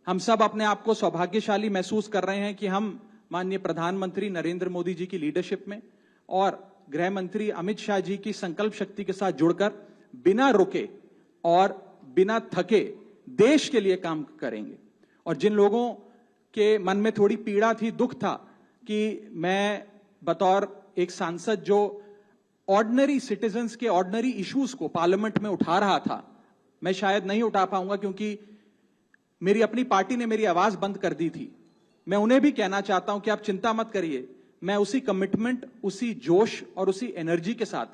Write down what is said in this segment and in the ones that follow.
हम सब अपने आप को सौभाग्यशाली महसूस कर रहे हैं कि हम माननीय प्रधानमंत्री नरेंद्र मोदी जी की लीडरशिप में और गृह मंत्री अमित शाह जी की संकल्प शक्ति के साथ जुड़कर बिना रुके और बिना थके देश के लिए काम करेंगे। और जिन लोगों के मन में थोड़ी पीड़ा थी, दुख था कि मैं बतौर एक सांसद जो ऑर्डिनरी सिटीजन्स के ऑर्डिनरी इश्यूज को पार्लियामेंट में उठा रहा था, मैं शायद नहीं उठा पाऊंगा क्योंकि मेरी अपनी पार्टी ने मेरी आवाज बंद कर दी थी। मैं उन्हें भी कहना चाहता हूं कि आप चिंता मत करिए, मैं उसी कमिटमेंट, उसी जोश और उसी एनर्जी के साथ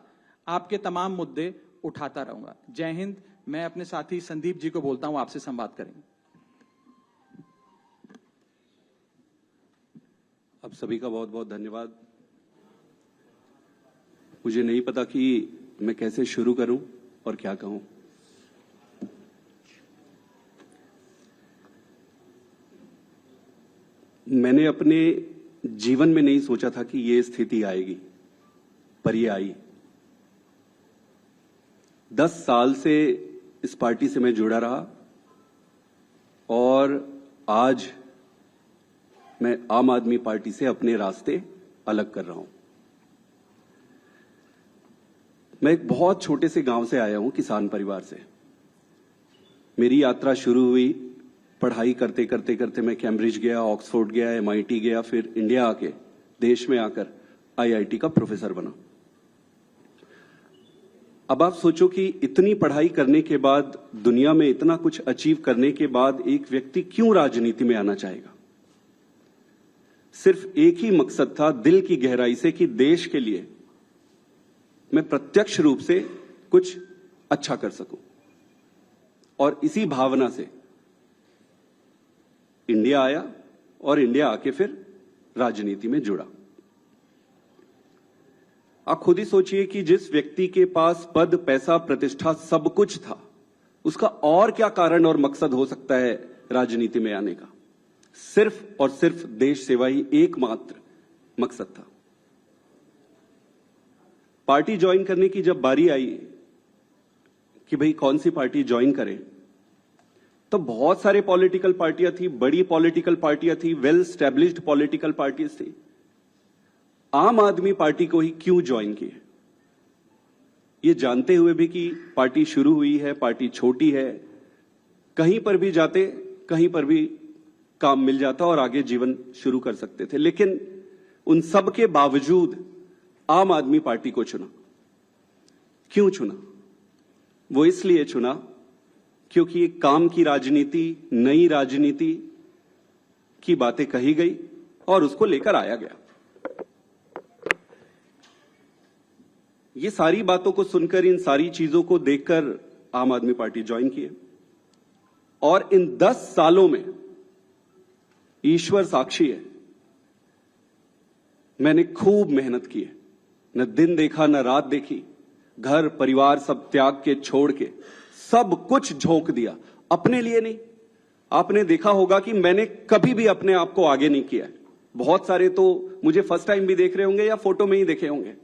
आपके तमाम मुद्दे उठाता रहूंगा। जय हिंद। मैं अपने साथी संदीप जी को बोलता हूं, आपसे संवाद करेंगे। आप सभी का बहुत बहुत धन्यवाद। मुझे नहीं पता कि मैं कैसे शुरू करूं और क्या कहूं। मैंने अपने जीवन में नहीं सोचा था कि ये स्थिति आएगी, पर ये आई। 10 साल से इस पार्टी से मैं जुड़ा रहा और आज मैं आम आदमी पार्टी से अपने रास्ते अलग कर रहा हूं। मैं एक बहुत छोटे से गांव से आया हूं, किसान परिवार से। मेरी यात्रा शुरू हुई पढ़ाई करते करते करते। मैं कैम्ब्रिज गया, ऑक्सफोर्ड गया, MIT गया, फिर इंडिया आके देश में आकर IIT का प्रोफेसर बना। अब आप सोचो कि इतनी पढ़ाई करने के बाद, दुनिया में इतना कुछ अचीव करने के बाद एक व्यक्ति क्यों राजनीति में आना चाहेगा? सिर्फ एक ही मकसद था दिल की गहराई से कि देश के लिए मैं प्रत्यक्ष रूप से कुछ अच्छा कर सकूं। और इसी भावना से इंडिया आया और इंडिया आके फिर राजनीति में जुड़ा। आप खुद ही सोचिए कि जिस व्यक्ति के पास पद, पैसा, प्रतिष्ठा सब कुछ था, उसका और क्या कारण और मकसद हो सकता है राजनीति में आने का? सिर्फ और सिर्फ देश सेवा ही एकमात्र मकसद था। पार्टी ज्वाइन करने की जब बारी आई कि भाई कौन सी पार्टी ज्वाइन करें, तो बहुत सारे पॉलिटिकल पार्टियां थी, बड़ी पॉलिटिकल पार्टियां थी, वेल स्टैब्लिश्ड पॉलिटिकल पार्टीज थी। आम आदमी पार्टी को ही क्यों ज्वाइन किए? ये जानते हुए भी कि पार्टी शुरू हुई है, पार्टी छोटी है, कहीं पर भी जाते, कहीं पर भी काम मिल जाता और आगे जीवन शुरू कर सकते थे। लेकिन उन सब के बावजूद आम आदमी पार्टी को चुना। क्यों चुना? वो इसलिए चुना क्योंकि एक काम की राजनीति, नई राजनीति की बातें कही गई और उसको लेकर आया गया। ये सारी बातों को सुनकर, इन सारी चीजों को देखकर आम आदमी पार्टी ज्वाइन किए। और इन 10 सालों में ईश्वर साक्षी है, मैंने खूब मेहनत की है। न दिन देखा, न रात देखी। घर परिवार सब त्याग के, छोड़ के सब कुछ झोंक दिया, अपने लिए नहीं। आपने देखा होगा कि मैंने कभी भी अपने आप को आगे नहीं किया। बहुत सारे तो मुझे फर्स्ट टाइम भी देख रहे होंगे या फोटो में ही देखे होंगे।